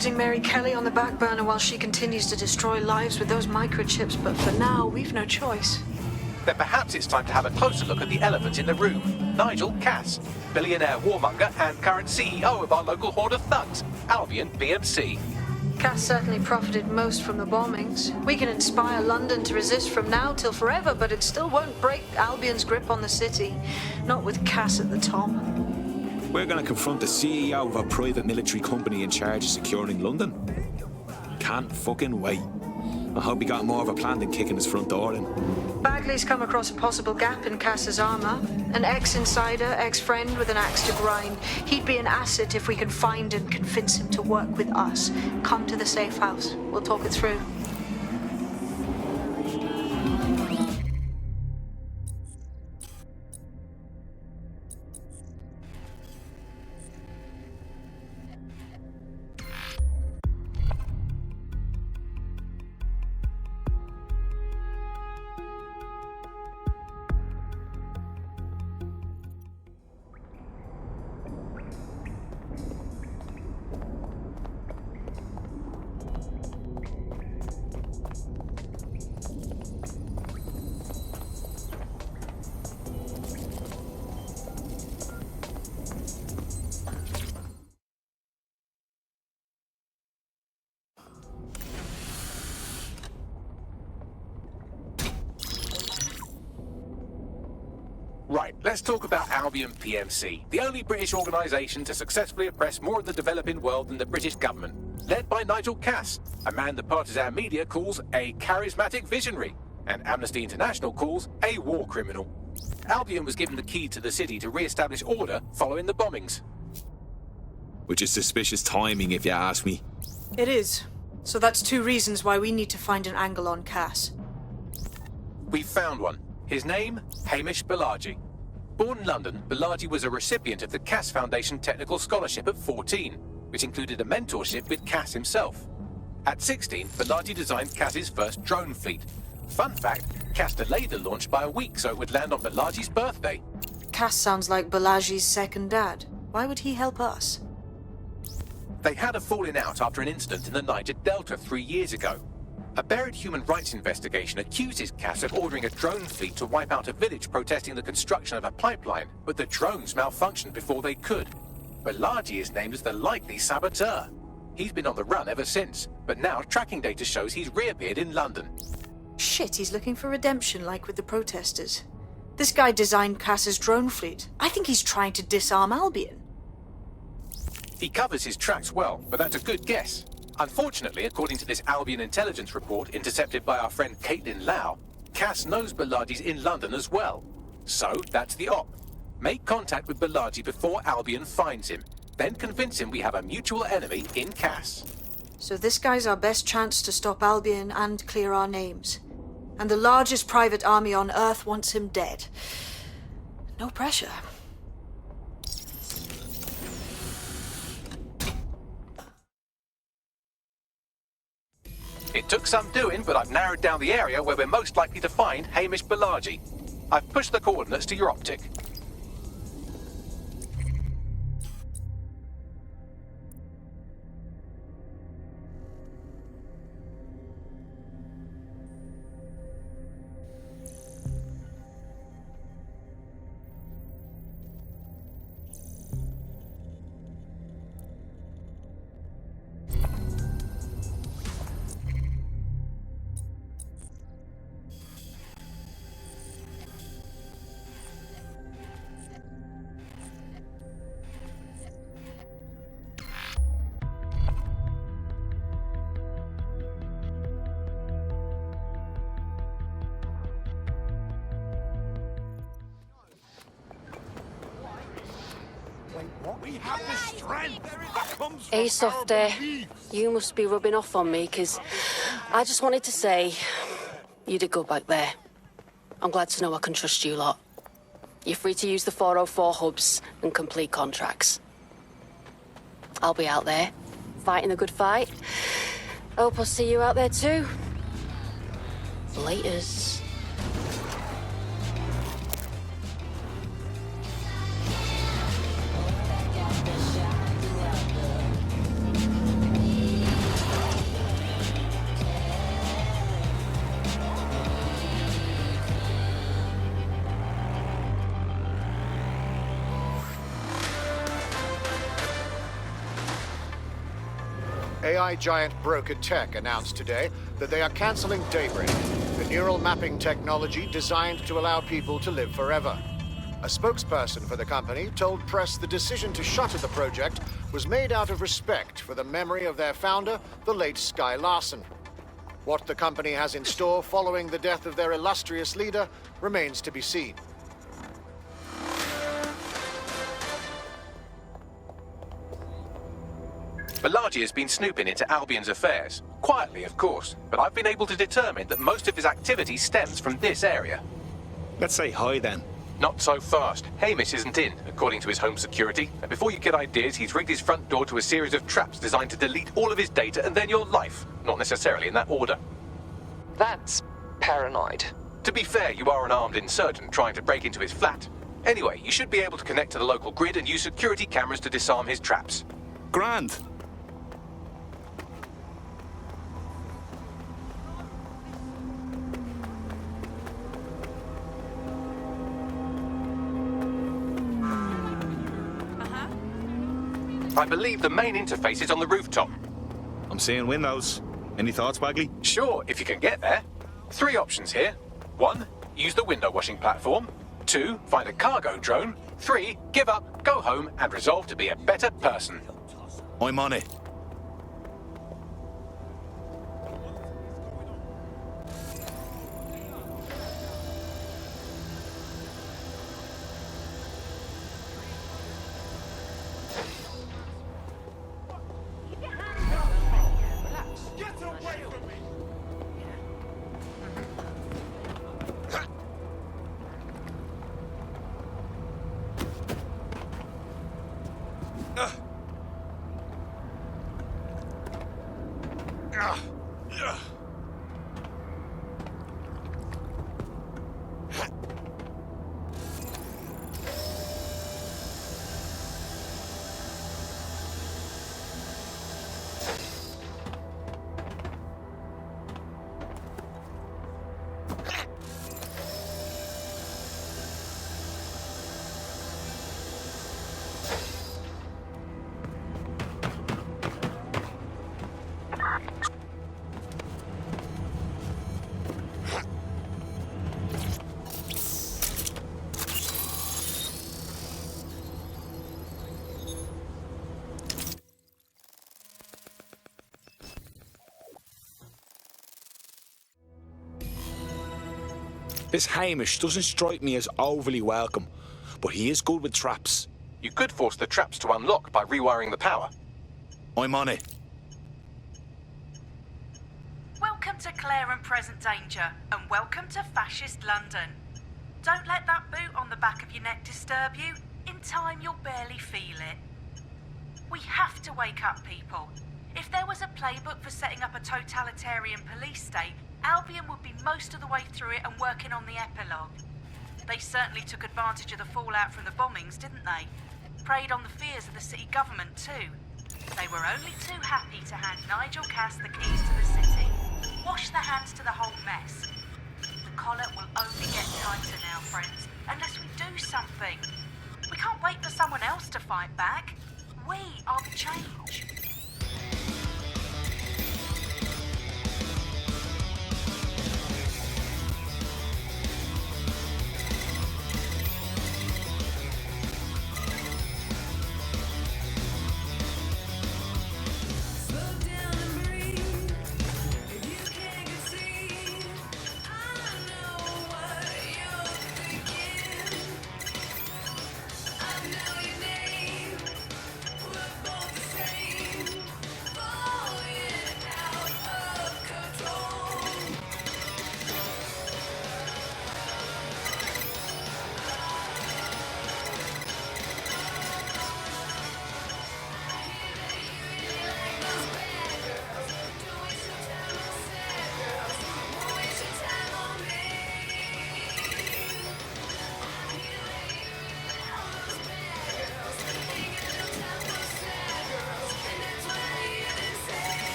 putting Mary Kelly on the back burner while she continues to destroy lives with those microchips, but for now, we've no choice. Then perhaps it's time to have a closer look at the elephant in the room. Nigel Cass, billionaire warmonger and current CEO of our local horde of thugs, Albion PMC. Cass certainly profited most from the bombings. We can inspire London to resist from now till forever, but it still won't break Albion's grip on the city. Not with Cass at the top. We're going to confront the CEO of a private military company in charge of securing London. Can't fucking wait. I hope he got more of a plan than kicking his front door in. Bagley's come across a possible gap in Cass's armor. An ex-insider, ex-friend with an axe to grind. He'd be an asset if we can find and convince him to work with us. Come to the safe house. We'll talk it through. Right, let's talk about Albion PMC, the only British organisation to successfully oppress more of the developing world than the British government. Led by Nigel Cass, a man the partisan media calls a charismatic visionary, and Amnesty International calls a war criminal. Albion was given the key to the city to re-establish order following the bombings. Which is suspicious timing, if you ask me. It is. So that's two reasons why we need to find an angle on Cass. We've found one. His name, Hamish Balaji. Born in London, Balaji was a recipient of the Cass Foundation Technical Scholarship at 14, which included a mentorship with Cass himself. At 16, Balaji designed Cass's first drone fleet. Fun fact, Cass delayed the launch by a week so it would land on Balaji's birthday. Cass sounds like Balaji's second dad. Why would he help us? They had a falling out after an incident in the Niger Delta 3 years ago. A buried human rights investigation accuses Cass of ordering a drone fleet to wipe out a village protesting the construction of a pipeline, but the drones malfunctioned before they could. Balaji is named as the likely saboteur. He's been on the run ever since, but now tracking data shows he's reappeared in London. Shit, he's looking for redemption like with the protesters. This guy designed Cass's drone fleet. I think he's trying to disarm Albion. He covers his tracks well, but that's a good guess. Unfortunately, according to this Albion intelligence report intercepted by our friend Caitlin Lau, Cass knows Balaji's in London as well. So, that's the op. Make contact with Balaji before Albion finds him. Then convince him we have a mutual enemy in Cass. So this guy's our best chance to stop Albion and clear our names. And the largest private army on Earth wants him dead. No pressure. It took some doing, but I've narrowed down the area where we're most likely to find Hamish Balaji. I've pushed the coordinates to your optic. Hey, Softy. You must be rubbing off on me, 'cause I just wanted to say you did good back there. I'm glad to know I can trust you lot. You're free to use the 404 hubs and complete contracts. I'll be out there, fighting a good fight. Hope I'll see you out there too. Laters. AI giant Broker Tech announced today that they are canceling Daybreak, the neural mapping technology designed to allow people to live forever. A spokesperson for the company told press the decision to shutter the project was made out of respect for the memory of their founder, the late Sky Larson. What the company has in store following the death of their illustrious leader remains to be seen. Balaji has been snooping into Albion's affairs. Quietly, of course, but I've been able to determine that most of his activity stems from this area. Let's say hi then. Not so fast. Hamish isn't in, according to his home security. And before you get ideas, he's rigged his front door to a series of traps designed to delete all of his data and then your life. Not necessarily in that order. That's paranoid. To be fair, you are an armed insurgent trying to break into his flat. Anyway, you should be able to connect to the local grid and use security cameras to disarm his traps. Grand. I believe the main interface is on the rooftop. I'm seeing windows. Any thoughts, Bagley? Sure, if you can get there. 3 options here. 1, use the window washing platform. 2, find a cargo drone. 3, give up, go home, and resolve to be a better person. I'm on it. This Hamish doesn't strike me as overly welcome, but he is good with traps. You could force the traps to unlock by rewiring the power. I'm on it. Welcome to Clare and Present Danger, and welcome to Fascist London. Don't let that boot on the back of your neck disturb you. In time, you'll barely feel it. We have to wake up, people. If there was a playbook for setting up a totalitarian police state, Albion would be most of the way through it and working on the epilogue. They certainly took advantage of the fallout from the bombings, didn't they? Preyed on the fears of the city government too. They were only too happy to hand Nigel Cass the keys to the city. Wash their hands to the whole mess. The collar will only get tighter now, friends, unless we do something. We can't wait for someone else to fight back. We are the change.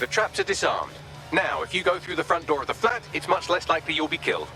The traps are disarmed. Now, if you go through the front door of the flat, it's much less likely you'll be killed.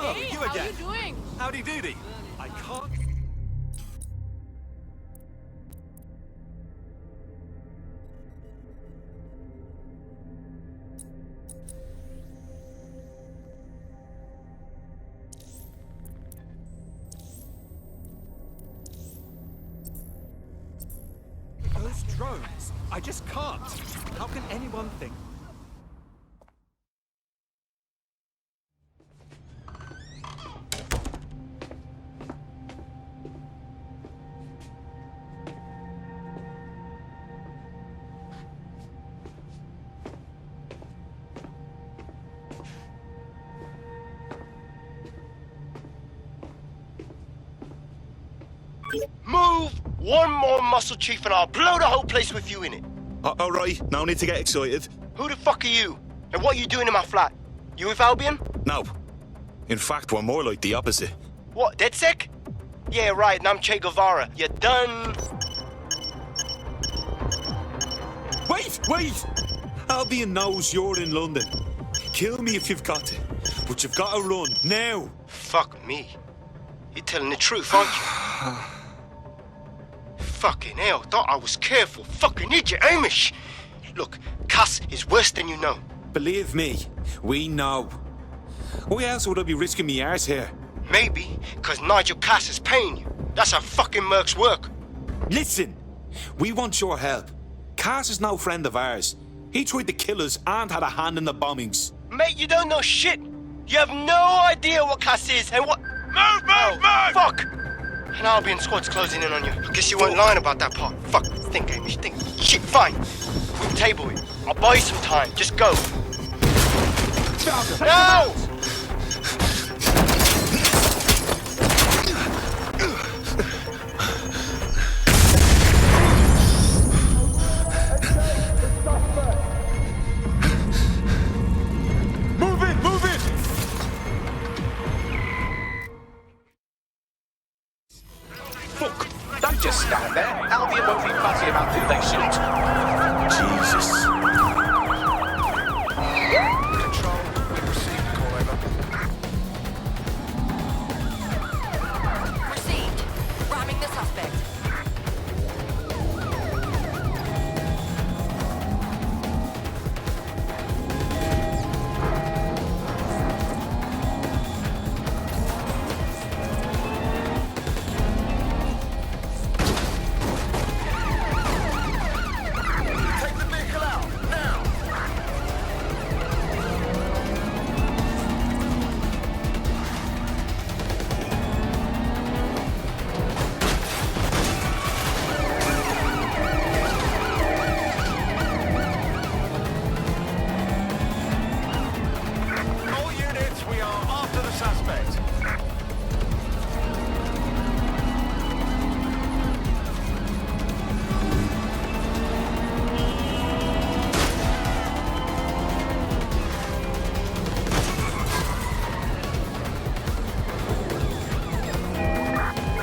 Oh, hey, you again. How are you doing? Howdy doody. I can't... Those drones, I just can't. How can anyone think... Move! One more muscle chief and I'll blow the whole place with you in it. All right, no need to get excited. Who the fuck are you? And what are you doing in my flat? You with Albion? No. In fact, we're more like the opposite. What, DedSec? Yeah, right, and I'm Che Guevara. You done? Wait! Albion knows you're in London. Kill me if you've got to, but you've got to run, now. Fuck me. You're telling the truth, aren't you? Fucking hell, thought I was careful. Fucking idiot, Amish. Look, Cass is worse than you know. Believe me, we know. Why else would I be risking me arse here? Maybe, because Nigel Cass is paying you. That's how fucking mercs work. Listen, we want your help. Cass is no friend of ours. He tried to kill us and had a hand in the bombings. Mate, you don't know shit. You have no idea what Cass is and what... Move! Fuck! An Albion squad's closing in on you. I guess you weren't lying about that part. Fuck, think, Amish, think. Shit, fine. We'll table it. I'll buy you some time. Just go. No! Move it! Fuck! Don't just stand there. Albion won't be fussy about who they shoot. Jesus. Control, we've received the call over. Received. Ramming the suspect. All units, we are after the suspect.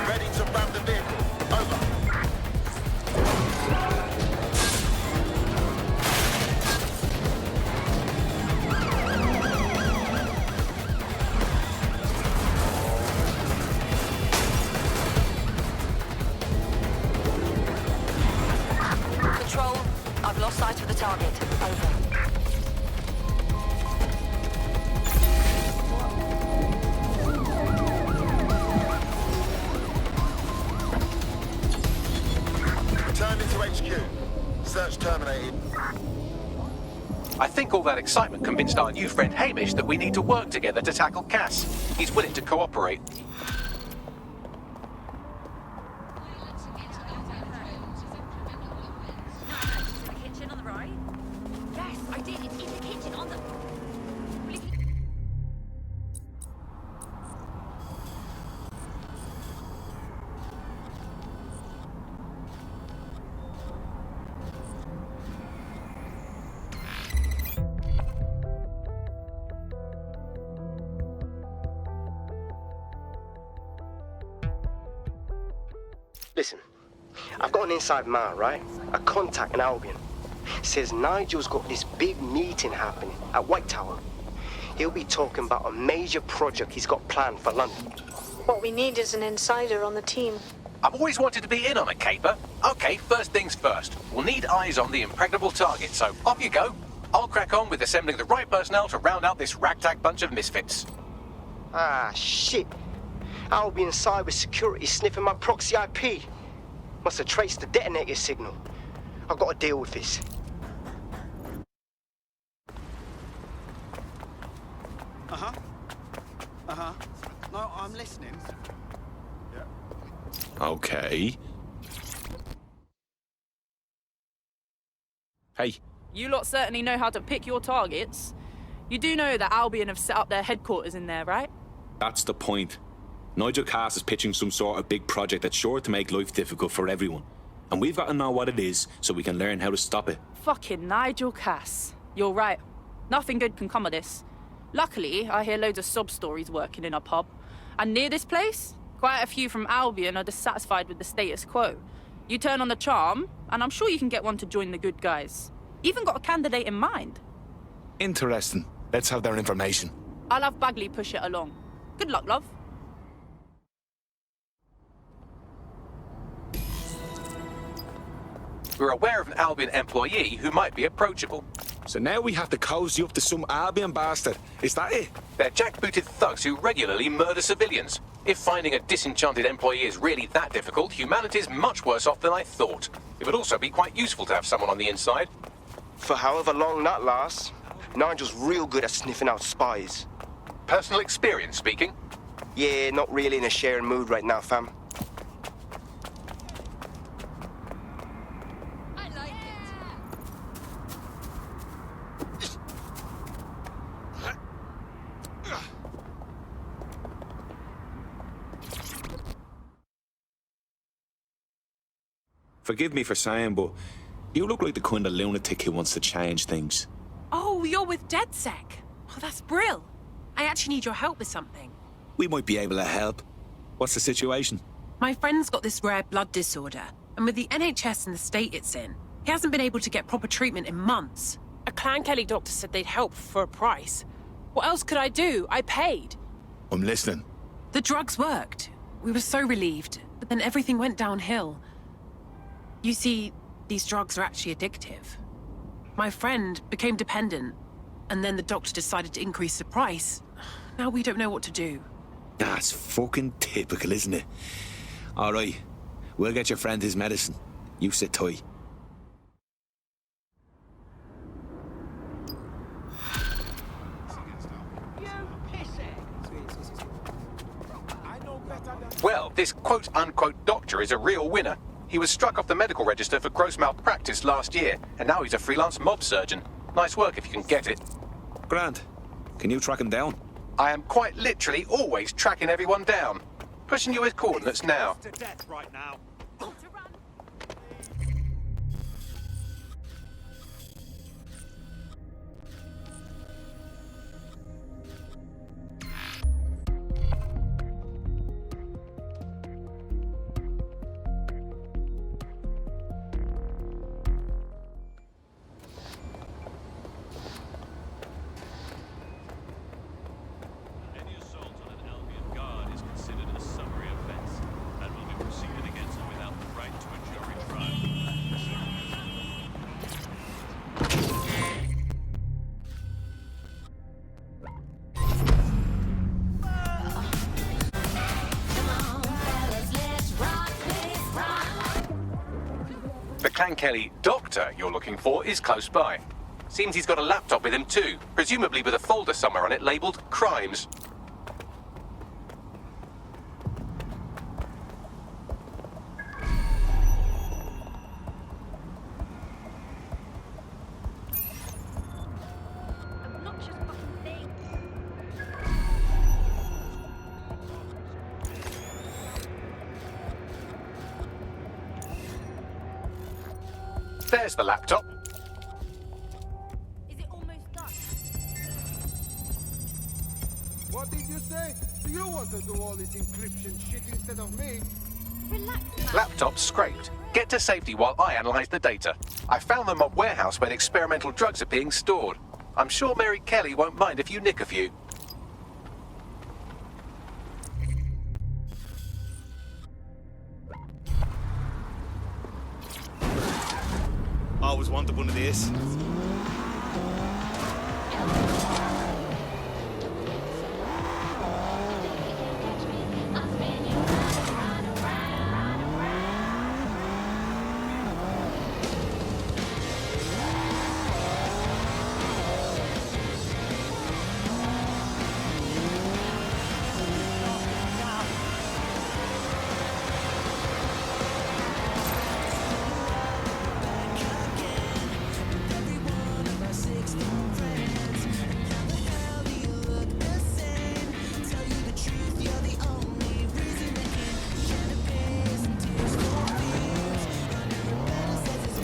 Ready to ram the vehicle. Over. Control, I've lost sight of the target. Over. HQ. Search terminated. I think all that excitement convinced our new friend Hamish that we need to work together to tackle Cass. He's willing to cooperate. Listen, I've got an inside man, right? A contact in Albion. Says Nigel's got this big meeting happening at White Tower. He'll be talking about a major project he's got planned for London. What we need is an insider on the team. I've always wanted to be in on a caper. Okay, first things first. We'll need eyes on the impregnable target, so off you go. I'll crack on with assembling the right personnel to round out this ragtag bunch of misfits. Ah, shit. Albion cyber security sniffing my proxy IP. Must have traced the detonator signal. I've got to deal with this. No, I'm listening. Okay. Hey. You lot certainly know how to pick your targets. You do know that Albion have set up their headquarters in there, right? That's the point. Nigel Cass is pitching some sort of big project that's sure to make life difficult for everyone. And we've got to know what it is so we can learn how to stop it. Fucking Nigel Cass. You're right. Nothing good can come of this. Luckily, I hear loads of sob stories working in a pub. And near this place, quite a few from Albion are dissatisfied with the status quo. You turn on the charm, and I'm sure you can get one to join the good guys. Even got a candidate in mind. Interesting. Let's have their information. I'll have Bagley push it along. Good luck, love. We're aware of an Albion employee who might be approachable. So now we have to cozy up to some Albion bastard. Is that it? They're jackbooted thugs who regularly murder civilians. If finding a disenchanted employee is really that difficult, humanity's much worse off than I thought. It would also be quite useful to have someone on the inside. For however long that lasts, Nigel's real good at sniffing out spies. Personal experience speaking? Yeah, not really in a sharing mood right now, fam. Forgive me for saying, but you look like the kind of lunatic who wants to change things. Oh, you're with DedSec. Oh, that's brill. I actually need your help with something. We might be able to help. What's the situation? My friend's got this rare blood disorder, and with the NHS and the state it's in, he hasn't been able to get proper treatment in months. A Clan Kelly doctor said they'd help for a price. What else could I do? I paid. I'm listening. The drugs worked. We were so relieved, but then everything went downhill. You see, these drugs are actually addictive. My friend became dependent, and then the doctor decided to increase the price. Now we don't know what to do. That's fucking typical, isn't it? All right, we'll get your friend his medicine. You sit tight. Well, this quote-unquote doctor is a real winner. He was struck off the medical register for gross malpractice last year, and now he's a freelance mob surgeon. Nice work if you can get it. Grant, can you track him down? I am quite literally always tracking everyone down. Pushing you his coordinates now. To death right now. Any assault on an Albion guard is considered a summary offense and will be proceeded against Clan Kelly doctor you're looking for is close by. Seems he's got a laptop with him too, presumably with a folder somewhere on it labelled Crimes. There's the laptop. Is it almost done? What did you say? Do you want to do all this encryption shit instead of me? Relax, man. Laptop scraped. Get to safety while I analyse the data. I found them at warehouse where the experimental drugs are being stored. I'm sure Mary Kelly won't mind if you nick a few. I always wanted one of these.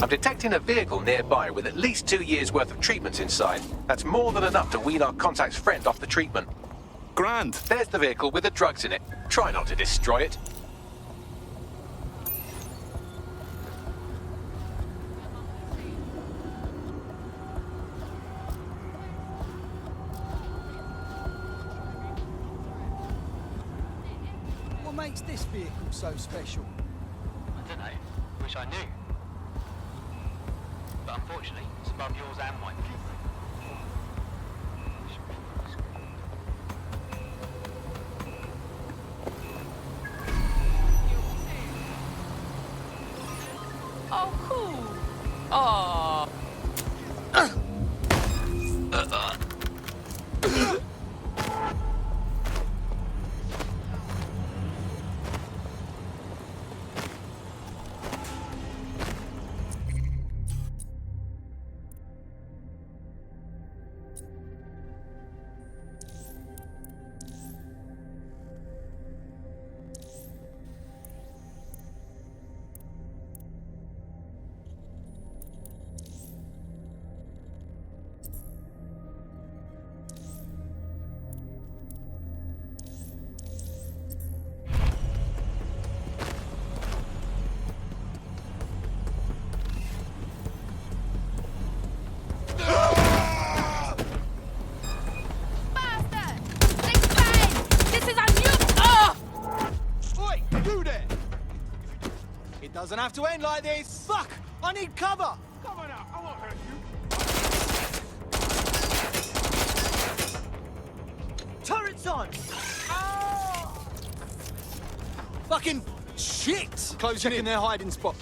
I'm detecting a vehicle nearby with at least 2 years' worth of treatments inside. That's more than enough to wean our contact's friend off the treatment. Grand. There's the vehicle with the drugs in it. Try not to destroy it. What makes this vehicle so special? I don't know. Wish I knew. But unfortunately, it's above yours and mine. Oh, cool. Oh. Doesn't have to end like this. Fuck! I need cover. Come on out, I won't hurt you. Turrets on. Oh! Fucking shit! Closing in their hiding spot.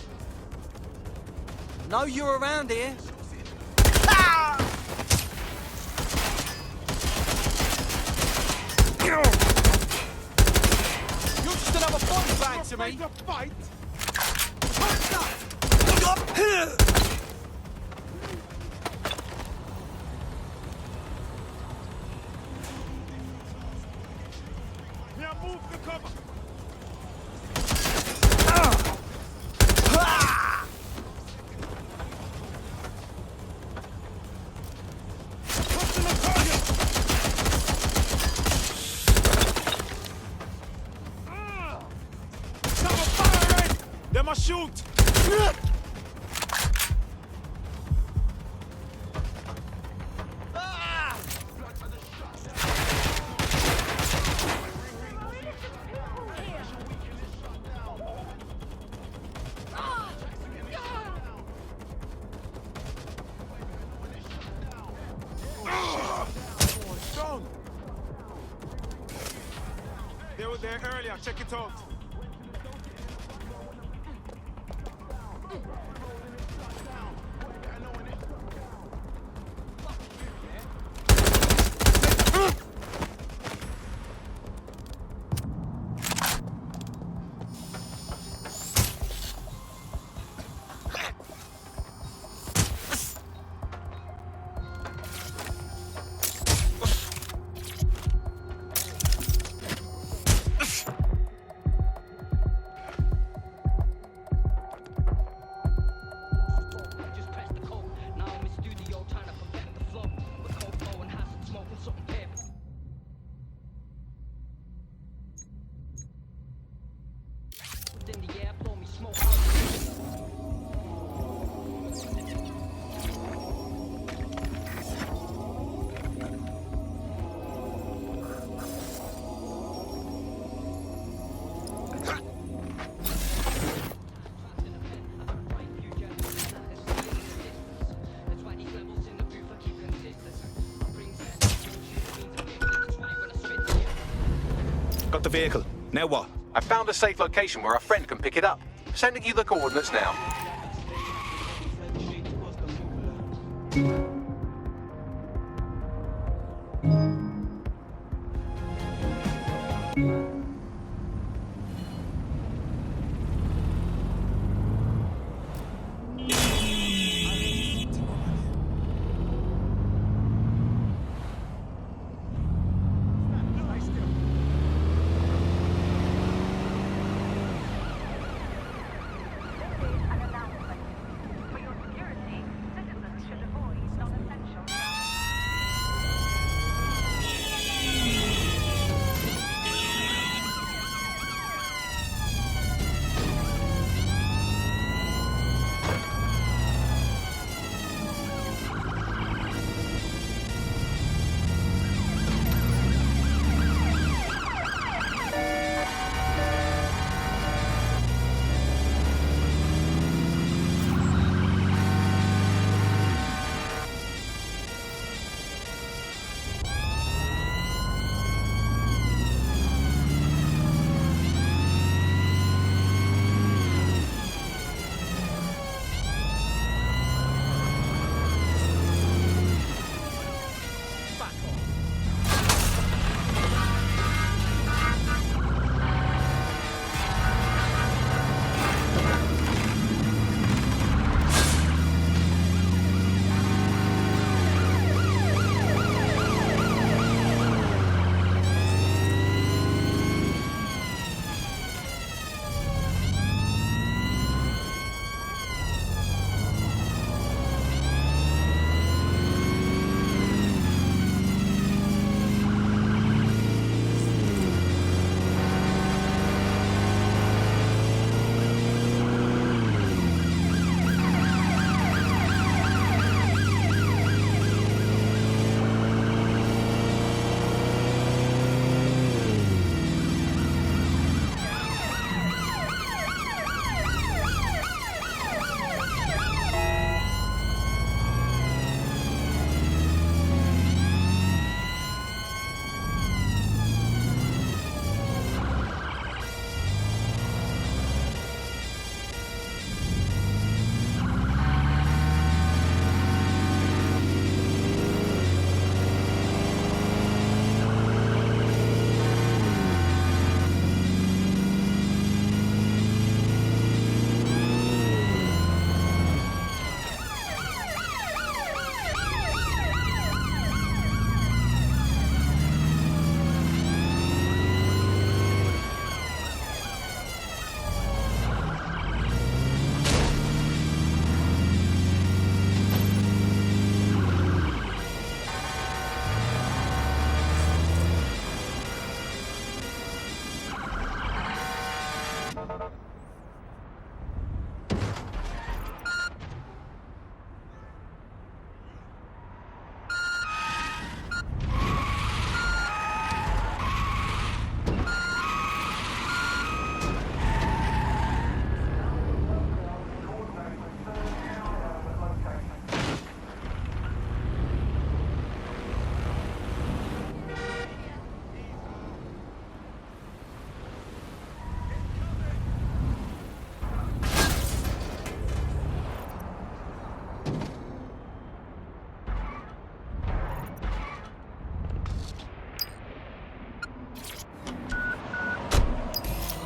Know you're around here. Ah! You're just another body bag to me. Fight. Now move the cover. Cover firing! They must shoot! They were there earlier, check it out. got the vehicle. Now what? I found a safe location where a friend can pick it up. Sending you the coordinates now.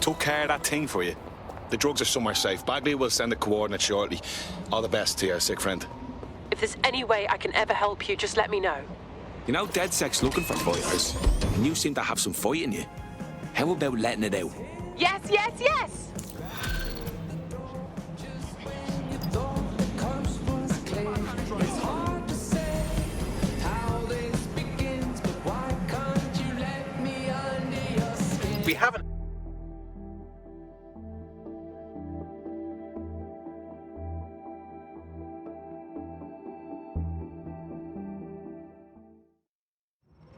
Took care of that thing for you. The drugs are somewhere safe. Bagley will send the coordinates shortly. All the best to your sick friend. If there's any way I can ever help you, just let me know. You know, DedSec's looking for fighters, and you seem to have some fight in you. How about letting it out? Yes, yes, yes! We haven't.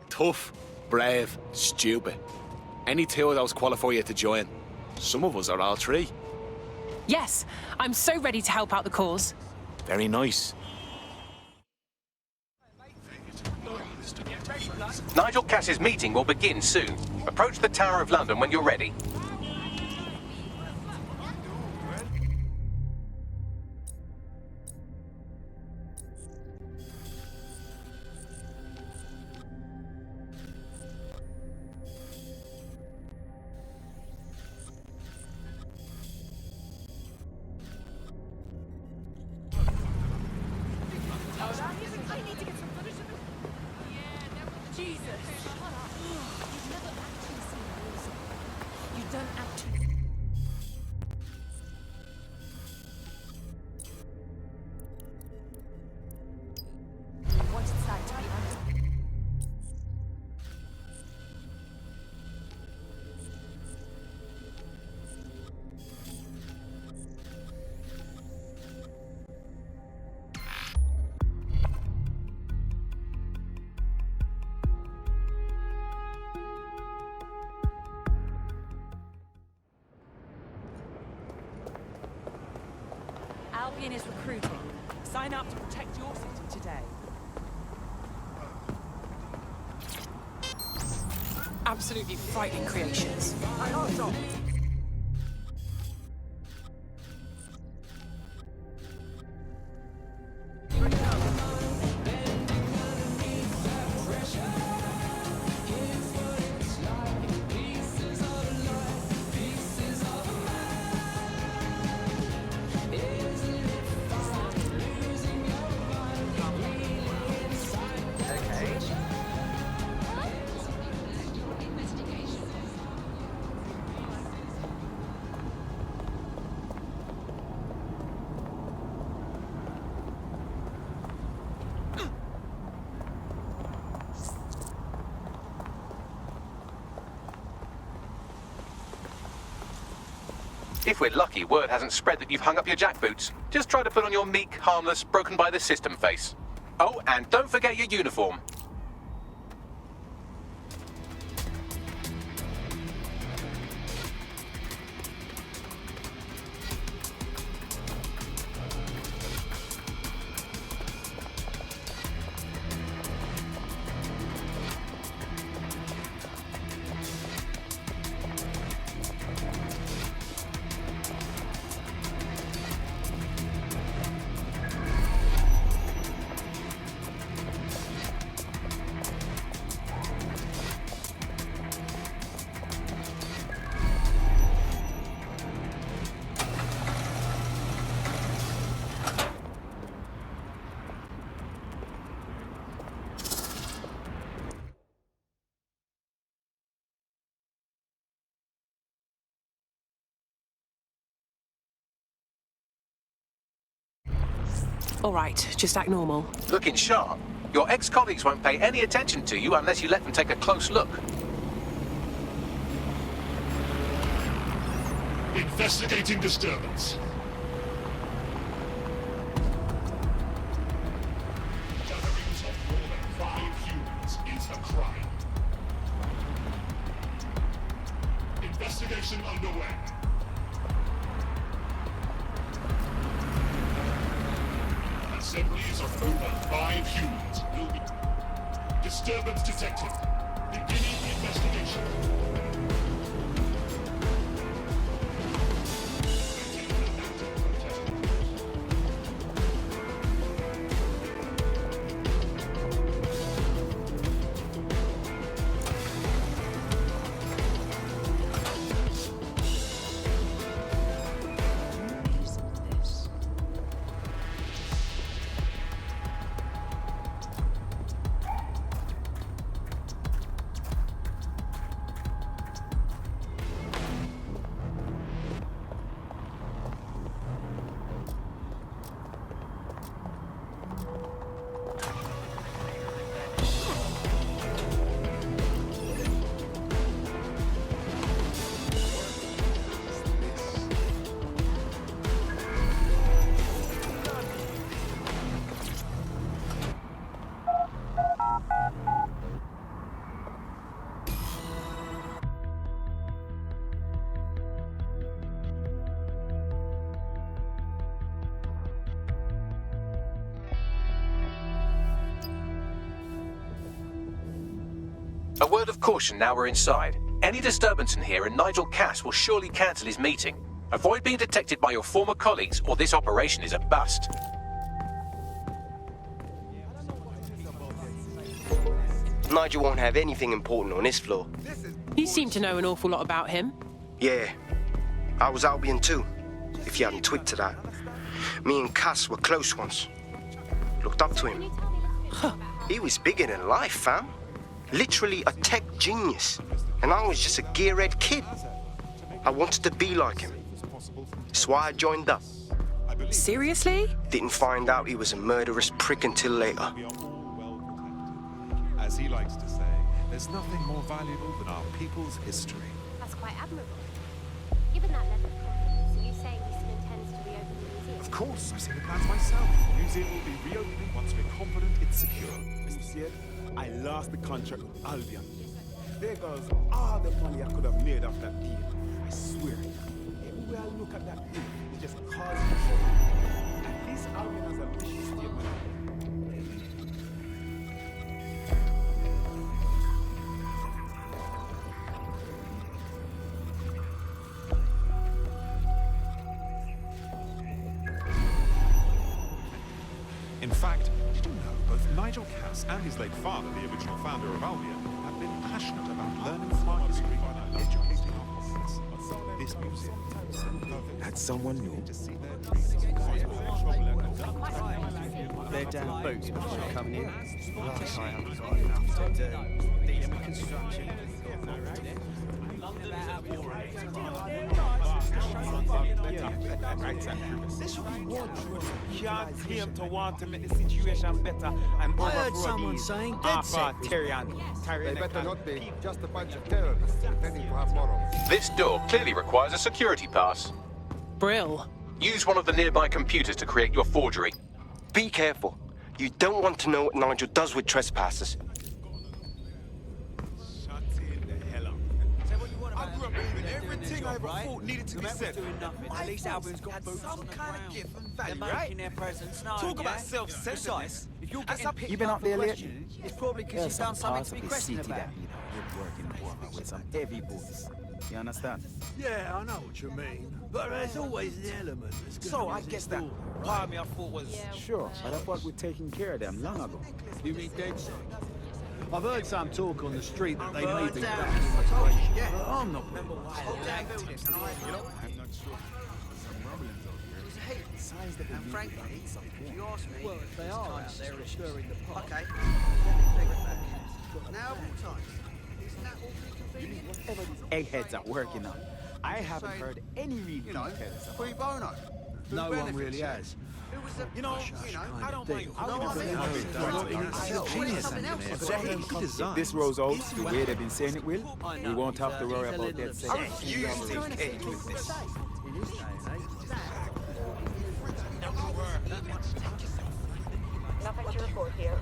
Tough, brave, stupid. Any two of those qualify you to join. Some of us are all three. Yes, I'm so ready to help out the cause. Very nice. Nigel Cass's meeting will begin soon. Approach the Tower of London when you're ready. Albion is recruiting. Sign up to protect your city today. Absolutely frightening creations. If we're lucky, word hasn't spread that you've hung up your jackboots. Just try to put on your meek, harmless, broken by the system face. Oh, and don't forget your uniform. All right, just act normal. Looking sharp. Your ex-colleagues won't pay any attention to you unless you let them take a close look. Investigating disturbance. Gatherings of more than 5 humans is a crime. Investigation underway. Assemblies of over 5 humans will be... Disturbance detected. Beginning investigation. A word of caution now we're inside. Any disturbance in here and Nigel Cass will surely cancel his meeting. Avoid being detected by your former colleagues or this operation is a bust. Nigel won't have anything important on this floor. You seem to know an awful lot about him. Yeah, I was Albion too, if you hadn't twigged to that. Me and Cass were close once. Looked up to him. He was bigger than life, fam. Literally a tech genius. And I was just a gearhead kid. I wanted to be like him. That's why I joined up. Seriously? Didn't find out he was a murderous prick until later. As he likes to say, there's nothing more valuable than our people's history. That's quite admirable. Given that level of confidence, are you saying he still intends to reopen the museum? Of course, I've seen the plans myself. The museum will be reopening once we're confident it's secure. You see it? I lost the contract with Albion. There goes all the money I could have made off that deal. I swear. Everywhere I look at that deal, it just causes trouble. At least Albion has a mission statement. In fact, did you know both Nigel Cass and his late father, the original founder of Albion, have been passionate about learning from our history and educating our populace. This museum is so perfect. That's someone new. To see their dreams. Their damn boots were coming in. Gosh, I haven't got enough to do. Dealing with construction. This reward can't him to want to make the situation better and overthrow I heard someone saying dead set. They better not be just a bunch of terrorists pretending to have morals. This door clearly requires a security pass. Brill. Use one of the nearby computers to create your forgery. Be careful. You don't want to know what Nigel does with trespassers. Everything I ever thought needed to be said. At least Albion's got boots some on the kind ground. of gift and They're value, right? making their presence known, Talk about yeah? self-centeredness. If you're That's getting up- picked You been up up for there lately? questioning, it's probably because you've done something to be questioned about. With some heavy boots. You understand? Yeah, I know what you mean. But there's always the element that's So I guess that part of me I thought was... Sure, but I thought we'd taken care of them long ago. You mean dead set? I've heard some talk on the street that they may be back in the operation. But I'm not remember why I'm not sure. Signs that and frankly, if you ask me, well, if they are out there and stirring the pot. Okay. Now what time? Isn't that all whatever these eggheads are working on. I haven't heard any real details. Free bono. No one really has. Who was the, you know, I don't mind. This rolls out the way they've been saying it will, we won't have to worry about that second. I refuse to engage with this. Nothing to report here.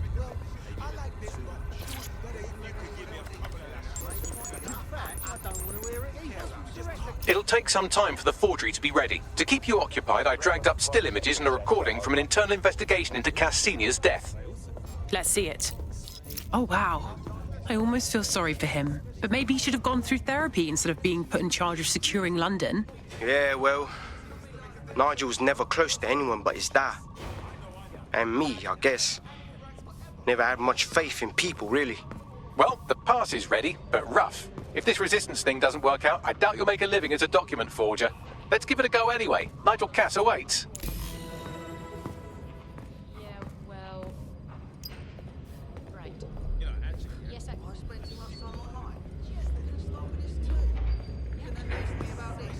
It'll take some time for the forgery to be ready. To keep you occupied, I dragged up still images and a recording from an internal investigation into Cass Sr.'s death. Let's see it. Oh, wow. I almost feel sorry for him. But maybe he should have gone through therapy instead of being put in charge of securing London. Yeah, well, Nigel was never close to anyone but his dad. And me, I guess. Never had much faith in people, really. Well, the pass is ready, but rough. If this resistance thing doesn't work out, I doubt you'll make a living as a document forger. Let's give it a go anyway. Nigel Cass awaits. Yeah, well... Right. Yes, I can spend too much time online. Yes, they do start with this too. You can amuse me about this.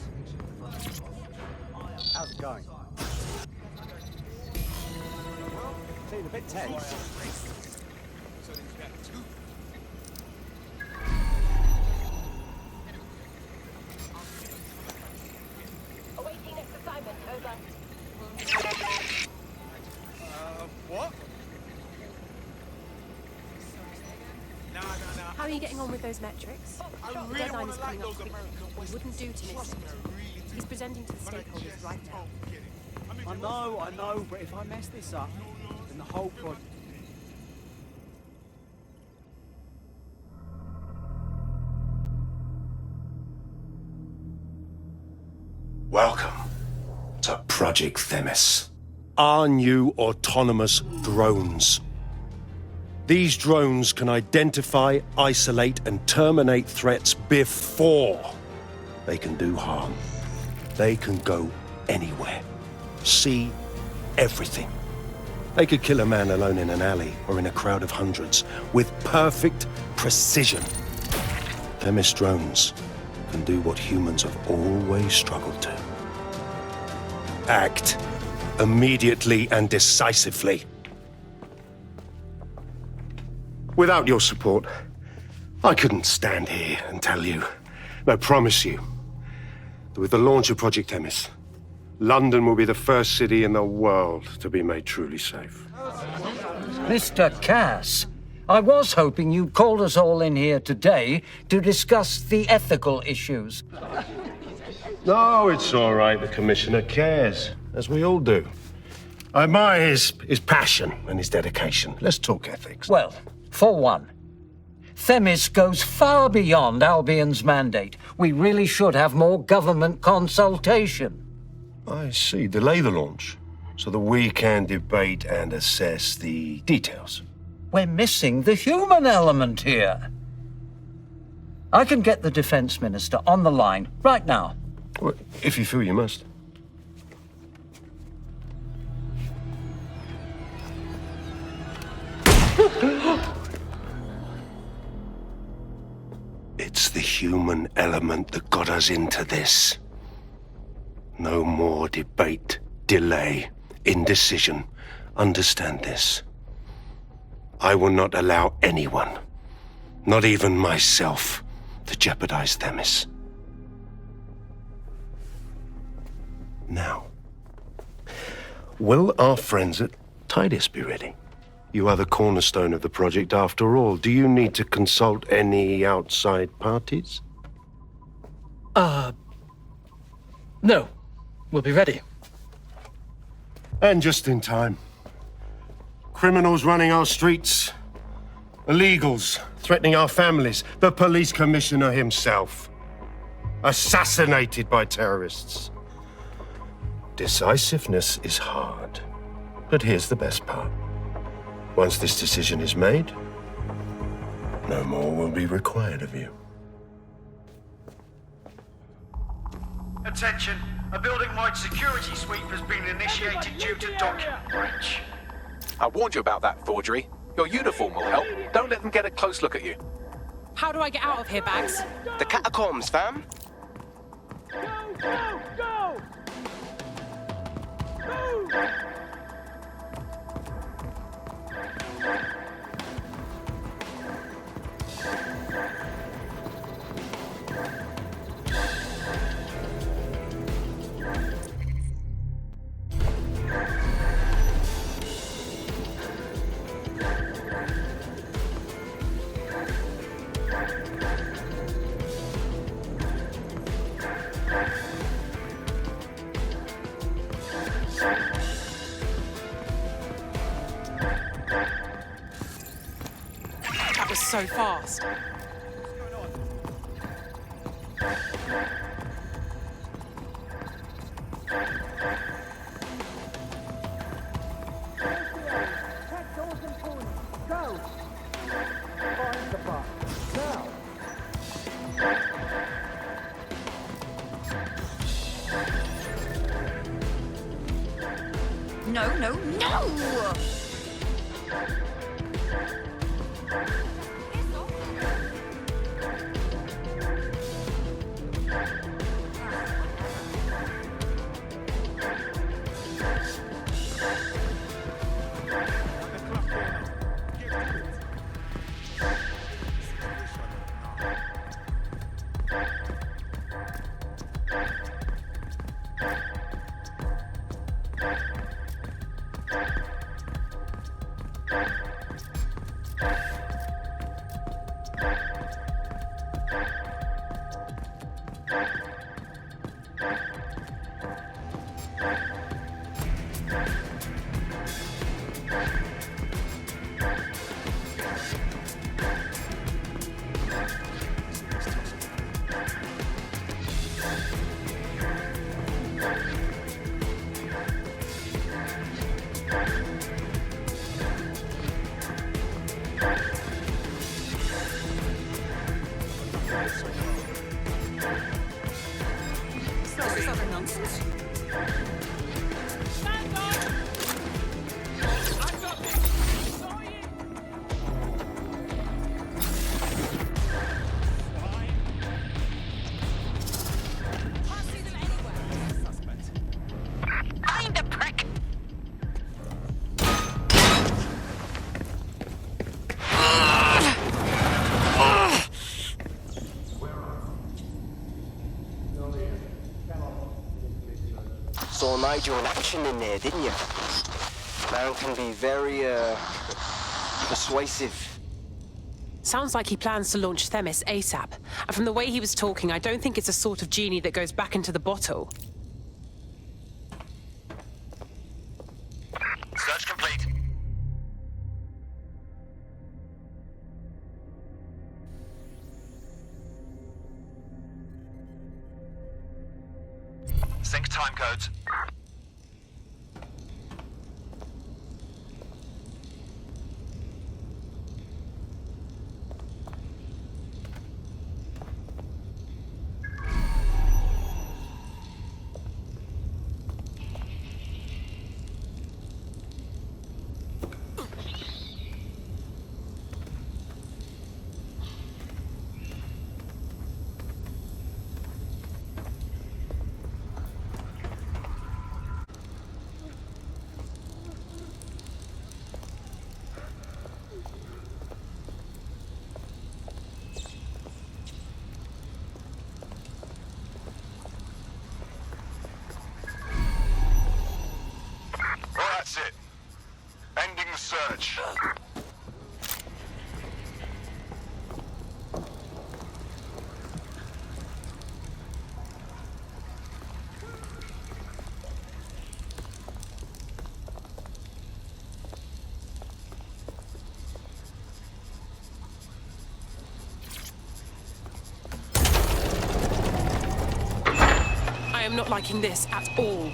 How's it going? Well, seemed a bit tense. Awaiting next assignment, over. What? How are you getting on with those metrics? The deadline is coming up quickly. We wouldn't do to miss it. He's presenting to the stakeholders right now. I know, but if I mess this up, then the whole project... Welcome to Project Themis. Our new autonomous drones. These drones can identify, isolate, and terminate threats before they can do harm. They can go anywhere, see everything. They could kill a man alone in an alley or in a crowd of hundreds with perfect precision. Themis drones can do what humans have always struggled to. Act immediately and decisively. Without your support, I couldn't stand here and tell you, I promise you, that with the launch of Project Themis, London will be the first city in the world to be made truly safe. Mr. Cass, I was hoping you'd called us all in here today to discuss the ethical issues. No, it's all right. The Commissioner cares, as we all do. I admire his passion and his dedication. Let's talk ethics. Well, for one, Themis goes far beyond Albion's mandate. We really should have more government consultation. I see. Delay the launch so that we can debate and assess the details. We're missing the human element here. I can get the Defense Minister on the line right now. Well, if you feel you must. It's the human element that got us into this. No more debate, delay, indecision. Understand this. I will not allow anyone, not even myself, to jeopardize Themis. Now, will our friends at Tidus be ready? You are the cornerstone of the project after all. Do you need to consult any outside parties? No. We'll be ready. And just in time. Criminals running our streets. Illegals threatening our families. The police commissioner himself. Assassinated by terrorists. Decisiveness is hard. But here's the best part. Once this decision is made, no more will be required of you. Attention. A building-wide security sweep has been initiated due to document breach. I warned you about that forgery. Your uniform will help. Don't let them get a close look at you. How do I get out of here, Bags? The catacombs, fam. Go, go, go! Move! That was so fast. No, no, no! This other nonsense. Stand on! I've got this! Saw you! Can't see them anywhere. Suspect. Find the prick! Saw Nigel in action in there, didn't you? Man can be very, persuasive. Sounds like he plans to launch Themis ASAP. And from the way he was talking, I don't think it's a sort of genie that goes back into the bottle. Search complete. Sync time codes. That's it. Ending the search. I am not liking this at all.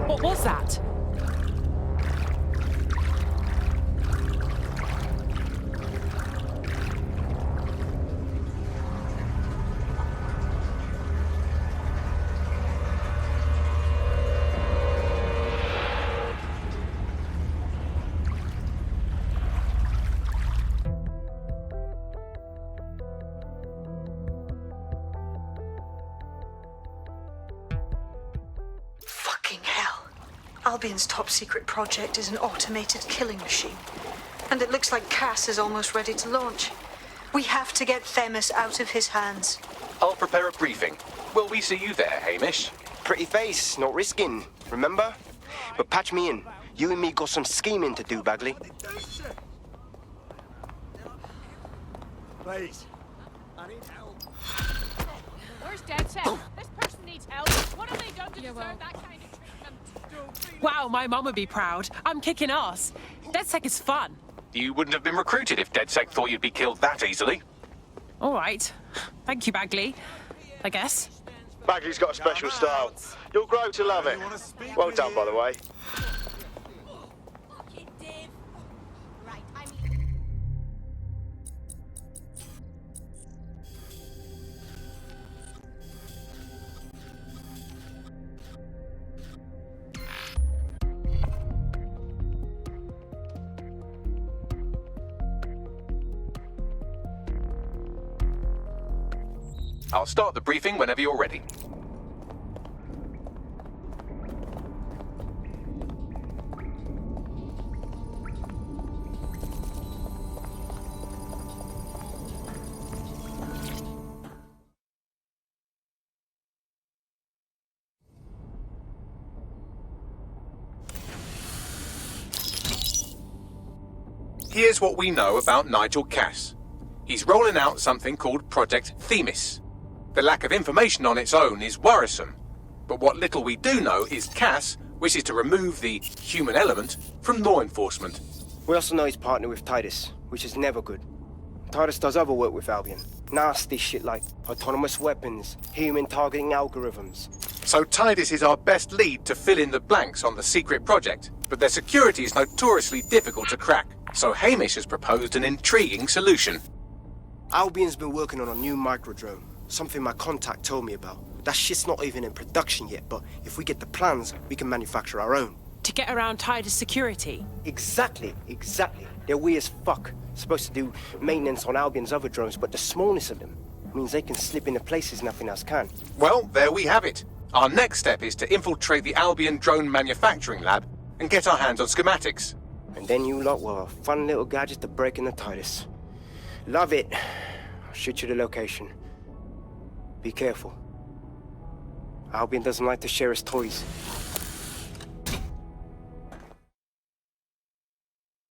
What was that? Fucking hell. Albion's top secret project is an automated killing machine. And it looks like Cass is almost ready to launch. We have to get Themis out of his hands. I'll prepare a briefing. Will we see you there, Hamish? Pretty face, not risking, remember? But patch me in. You and me got some scheming to do, Bagley. Please. I need help. Where's DedSec? This person needs help. What have they done to deserve that kind of treatment? Wow, my mum would be proud. I'm kicking ass. DedSec is fun. You wouldn't have been recruited if DedSec thought you'd be killed that easily. All right. Thank you, Bagley. I guess. Bagley's got a special style. You'll grow to love it. Well done, by the way. I'll start the briefing whenever you're ready. Here's what we know about Nigel Cass. He's rolling out something called Project Themis. The lack of information on its own is worrisome, but what little we do know is Cass wishes to remove the human element from law enforcement. We also know he's partnered with Titus, which is never good. Titus does other work with Albion. Nasty shit like autonomous weapons, human targeting algorithms. So Titus is our best lead to fill in the blanks on the secret project, but their security is notoriously difficult to crack. So Hamish has proposed an intriguing solution. Albion's been working on a new microdrone, something my contact told me about. That shit's not even in production yet, but if we get the plans, we can manufacture our own. To get around Titus' security? Exactly. They're weird as fuck. Supposed to do maintenance on Albion's other drones, but the smallness of them means they can slip into places nothing else can. Well, there we have it. Our next step is to infiltrate the Albion drone manufacturing lab and get our hands on schematics. And then you lot will have a fun little gadget to break in the Titus. Love it. I'll shoot you the location. Be careful. Albion doesn't like to share his toys.